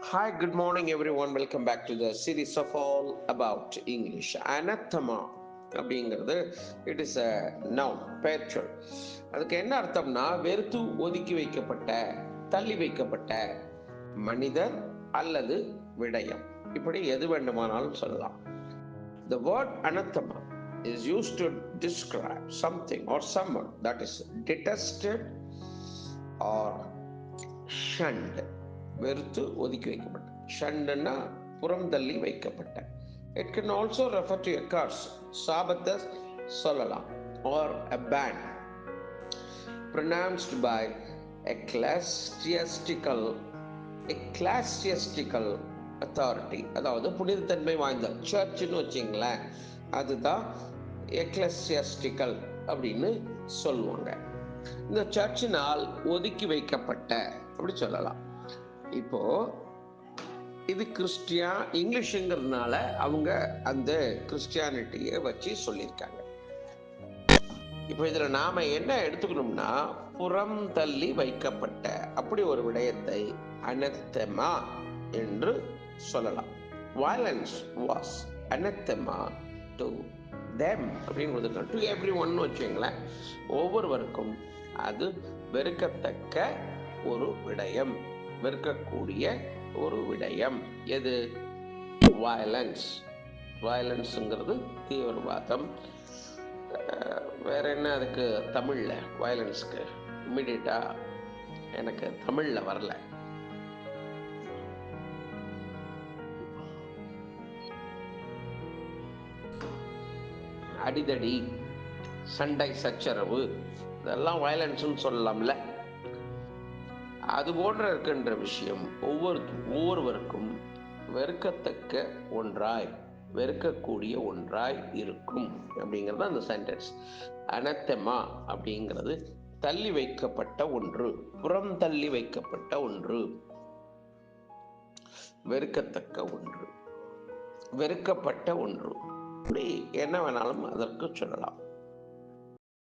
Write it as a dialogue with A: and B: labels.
A: Hi, good morning, everyone. Welcome back to the series of all about English. Anathema அப்படிங்கிறது it is a noun பெயர்ச்சொல். அதுக்கு என்ன அர்த்தம்னா வெறுத்து ஒதுக்கி வைக்கப்பட்ட, தள்ளி வைக்கப்பட்ட மனிதர் அல்லது விடயம், இப்படி எது வேண்டுமானாலும் சொல்லலாம். The word anathema is used to describe something or someone that is detested or shunned. வெறுத்து ஒதுக்கி வைக்கப்பட்ட, ஷண்டுன்னா புறம் தள்ளி வைக்கப்பட்ட. It can also refer to a curse, சாபத்தை சொல்லலாம், or a ban pronounced by ecclesiastical authority, அதாவது புனிதத்தன்மை வாய்ந்த சர்ச்சுன்னு வச்சிங்களேன், அதுதான் எக்லசியாஸ்டிக்கல் அப்படின்னு சொல்லுவாங்க. இந்த சர்ச்சினால் ஒதுக்கி வைக்கப்பட்ட அப்படி சொல்லலாம். இப்போ இது இங்கிலீஷுங்கிறதுனால அவங்க அந்த கிறிஸ்டியானிட்டியை வச்சு சொல்லியிருக்காங்க. இப்போ இதுல நாம என்ன எடுத்துக்கணும்னா, புறம் தள்ளி வைக்கப்பட்ட அப்படி ஒரு விடயத்தை அனத்தெமா என்று சொல்லலாம். Violence was anathema to them அப்படின்னு டு எவ்ரி ஒன் வச்சுங்களேன், ஒவ்வொருவருக்கும் அது வெறுக்கத்தக்க ஒரு விடயம், வெறுக்கக்கூடிய ஒரு விடயம். எது? வயலன்ஸுங்கிறது தீவிரவாதம். வேற என்ன அதுக்கு தமிழ்ல வயலன்ஸ்க்கு இம்மிடியட்டா எனக்கு தமிழ்ல வரல. அடிதடி, சண்டை சச்சரவு, இதெல்லாம் வயலன்ஸ்னு சொல்லலாம்ல. அது போன்ற இருக்கின்ற விஷயம் ஒவ்வொருவருக்கும் வெறுக்கத்தக்க ஒன்றாய், வெறுக்கக்கூடிய ஒன்றாய் இருக்கும் அப்படிங்கிறது அந்த சென்டென்ஸ். அனத்தெமா அப்படிங்கிறது தள்ளி வைக்கப்பட்ட ஒன்று, புறம் தள்ளி வைக்கப்பட்ட ஒன்று, வெறுக்கத்தக்க ஒன்று, வெறுக்கப்பட்ட ஒன்று, இப்படி என்ன வேணாலும் அதற்கு சொல்லலாம்.